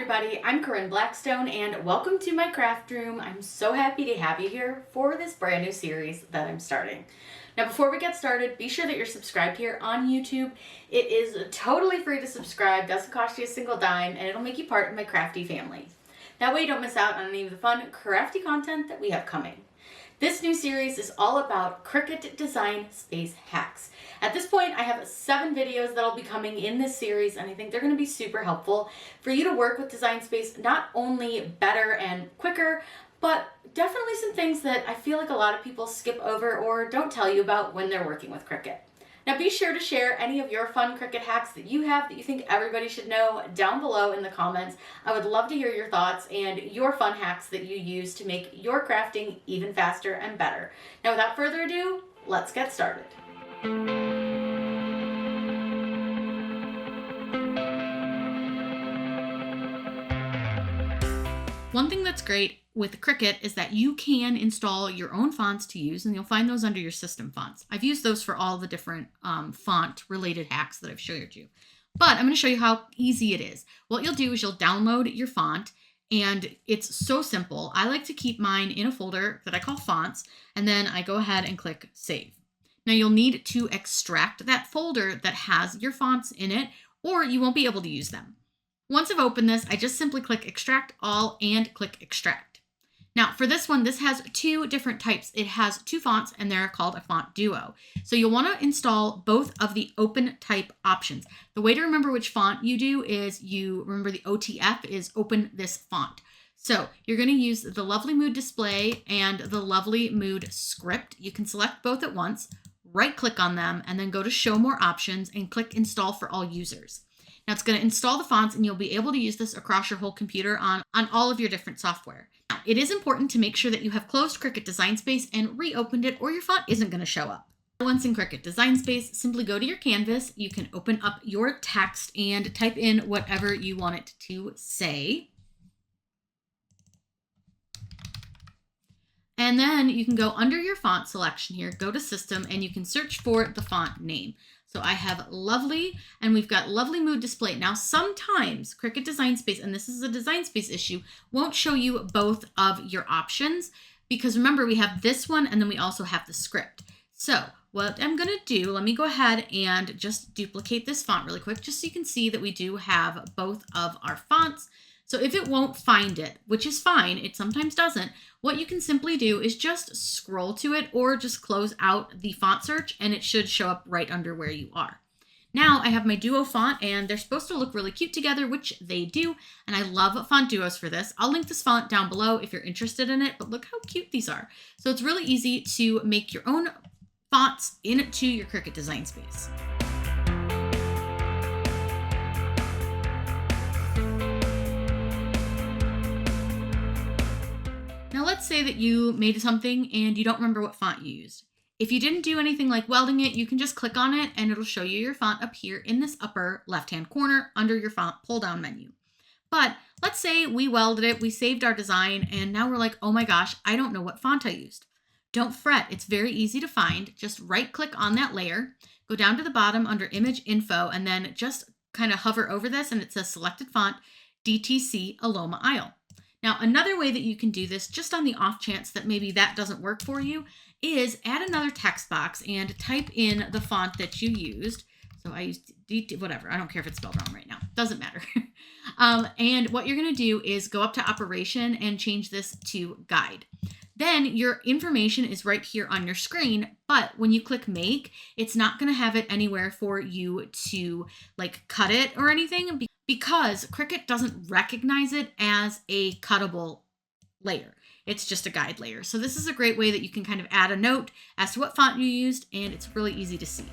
everybody, I'm Corinne Blackstone and welcome to my craft room. I'm so happy to have you here for this brand new series that I'm starting. Now before we get started, be sure that you're subscribed here on YouTube. It is totally free to subscribe, doesn't cost you a single dime, and it'll make you part of my crafty family. That way you don't miss out on any of the fun crafty content that we have coming. This new series is all about Cricut Design Space hacks. At this point, I have 7 videos that'll be coming in this series, and I think they're going to be super helpful for you to work with Design Space not only better and quicker, but definitely some things that I feel like a lot of people skip over or don't tell you about when they're working with Cricut. Now be sure to share any of your fun Cricut hacks that you have that you think everybody should know down below in the comments. I would love to hear your thoughts and your fun hacks that you use to make your crafting even faster and better. Now without further ado, let's get started. One thing that's great with Cricut is that you can install your own fonts to use, and you'll find those under your system fonts. I've used those for all the different font related hacks that I've showed you. But I'm going to show you how easy it is. What you'll do is you'll download your font, and it's so simple. I like to keep mine in a folder that I call fonts, and then I go ahead and click save. Now you'll need to extract that folder that has your fonts in it, or you won't be able to use them. Once I've opened this, I just simply click extract all and click extract. Now for this one, this has 2 different types. It has 2 fonts and they're called a font duo. So you'll want to install both of the open type options. The way to remember which font you do is you remember the OTF is open this font. So you're going to use the Lovely Mood display and the Lovely Mood script. You can select both at once, right click on them, and then go to show more options and click install for all users. Now it's going to install the fonts and you'll be able to use this across your whole computer on all of your different software. Now, it is important to make sure that you have closed Cricut Design Space and reopened it or your font isn't going to show up. Once in Cricut Design Space, simply go to your canvas. You can open up your text and type in whatever you want it to say. And then you can go under your font selection here, go to system, and you can search for the font name. So I have Lovely, and we've got Lovely Mood display. Now sometimes Cricut Design Space, and this is a Design Space issue, won't show you both of your options because remember we have this one and then we also have the script. So what I'm going to do, let me go ahead and just duplicate this font really quick just so you can see that we do have both of our fonts. So if it won't find it, which is fine, it sometimes doesn't, what you can simply do is just scroll to it or just close out the font search and it should show up right under where you are. Now I have my duo font and they're supposed to look really cute together, which they do. And I love font duos for this. I'll link this font down below if you're interested in it, but look how cute these are. So it's really easy to make your own fonts into your Cricut Design Space. Now let's say that you made something and you don't remember what font you used. If you didn't do anything like welding it, you can just click on it and it'll show you your font up here in this upper left-hand corner under your font pull-down menu. But let's say we welded it, we saved our design, and now we're like, oh my gosh, I don't know what font I used. Don't fret, it's very easy to find. Just right-click on that layer, go down to the bottom under Image Info, and then just kind of hover over this and it says Selected Font, DTC Aloma Isle. Now, another way that you can do this, just on the off chance that maybe that doesn't work for you, is add another text box and type in the font that you used. So I used whatever. I don't care if it's spelled wrong right now. Doesn't matter. And what you're going to do is go up to Operation and change this to Guide. Then your information is right here on your screen, but when you click Make, it's not going to have it anywhere for you to like cut it or anything, because Cricut doesn't recognize it as a cuttable layer. It's just a guide layer. So this is a great way that you can kind of add a note as to what font you used, and it's really easy to see.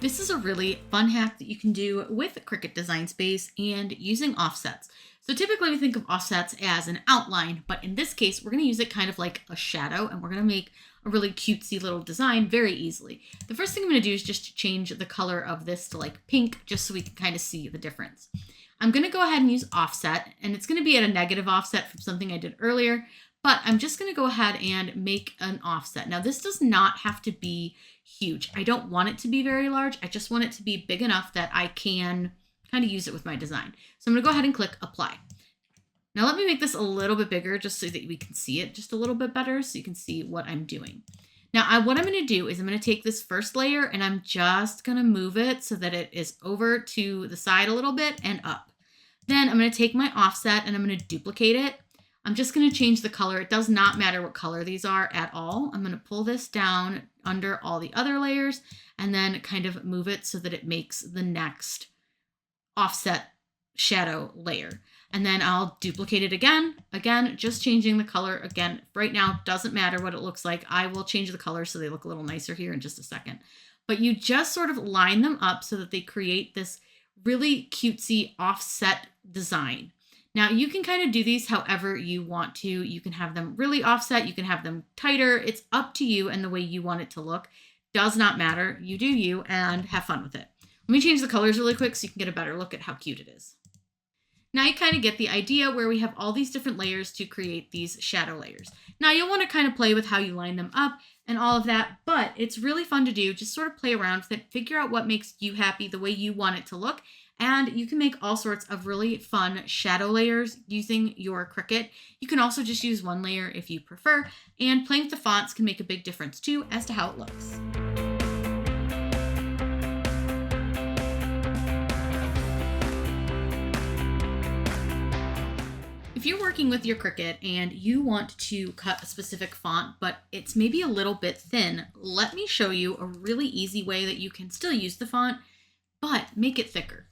This is a really fun hack that you can do with Cricut Design Space and using offsets. So typically we think of offsets as an outline, but in this case, we're going to use it kind of like a shadow, and we're going to make a really cutesy little design very easily. The first thing I'm going to do is just change the color of this to like pink, just so we can kind of see the difference. I'm going to go ahead and use offset, and it's going to be at a negative offset from something I did earlier, but I'm just going to go ahead and make an offset. Now this does not have to be huge. I don't want it to be very large. I just want it to be big enough that I can kind of use it with my design. So I'm going to go ahead and click apply. Now let me make this a little bit bigger just so that we can see it just a little bit better so you can see what I'm doing. Now what I'm going to do is I'm going to take this first layer and I'm just going to move it so that it is over to the side a little bit and up. Then I'm going to take my offset and I'm going to duplicate it. I'm just going to change the color. It does not matter what color these are at all. I'm going to pull this down under all the other layers and then kind of move it so that it makes the next offset shadow layer. And then I'll duplicate it again, just changing the color. Again, right now, doesn't matter what it looks like. I will change the color so they look a little nicer here in just a second. But you just sort of line them up so that they create this really cutesy offset design. Now you can kind of do these however you want to. You can have them really offset. You can have them tighter. It's up to you and the way you want it to look. Does not matter. You do you and have fun with it. Let me change the colors really quick so you can get a better look at how cute it is. Now you kind of get the idea where we have all these different layers to create these shadow layers. Now you'll want to kind of play with how you line them up and all of that, but it's really fun to do. Just sort of play around with it, figure out what makes you happy, the way you want it to look, and you can make all sorts of really fun shadow layers using your Cricut. You can also just use one layer if you prefer, and playing with the fonts can make a big difference too as to how it looks. If you're working with your Cricut and you want to cut a specific font, but it's maybe a little bit thin, let me show you a really easy way that you can still use the font, but make it thicker.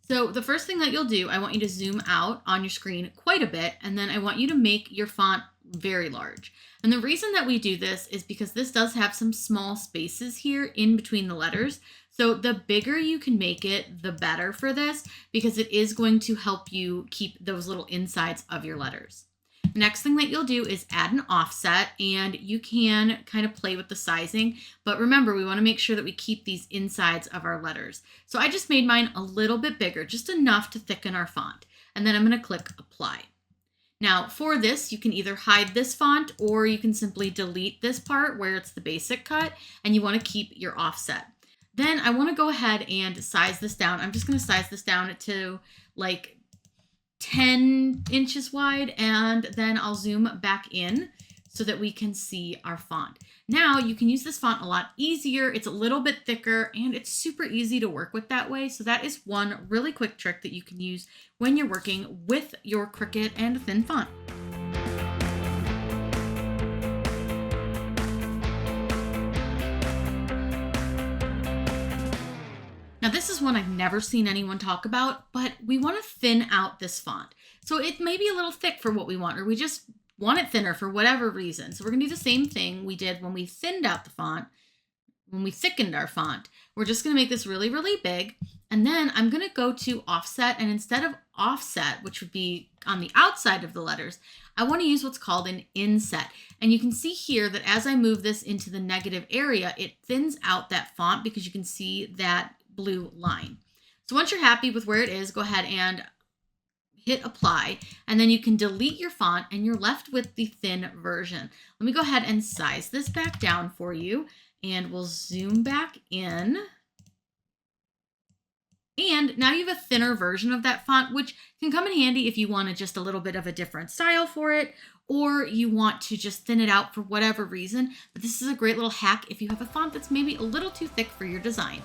So the first thing that you'll do, I want you to zoom out on your screen quite a bit, and then I want you to make your font very large. And the reason that we do this is because this does have some small spaces here in between the letters. So the bigger you can make it, the better for this, because it is going to help you keep those little insides of your letters. The next thing that you'll do is add an offset, and you can kind of play with the sizing, but remember, we want to make sure that we keep these insides of our letters. So I just made mine a little bit bigger, just enough to thicken our font. And then I'm going to click apply. Now for this, you can either hide this font or you can simply delete this part where it's the basic cut and you want to keep your offset. Then I want to go ahead and size this down. I'm just going to size this down to like 10 inches wide, and then I'll zoom back in so that we can see our font. Now you can use this font a lot easier. It's a little bit thicker and it's super easy to work with that way. So that is one really quick trick that you can use when you're working with your Cricut and a thin font. Now this is one I've never seen anyone talk about, but we want to thin out this font. So it may be a little thick for what we want, or we just want it thinner for whatever reason. So we're going to do the same thing we did when we thinned out the font, when we thickened our font. We're just going to make this really, really big. And then I'm going to go to offset, and instead of offset, which would be on the outside of the letters, I want to use what's called an inset. And you can see here that as I move this into the negative area, it thins out that font because you can see that blue line. So once you're happy with where it is, go ahead and hit apply, and then you can delete your font and you're left with the thin version. Let me go ahead and size this back down for you, and we'll zoom back in. And now you have a thinner version of that font, which can come in handy if you want just a little bit of a different style for it, or you want to just thin it out for whatever reason. But this is a great little hack if you have a font that's maybe a little too thick for your design.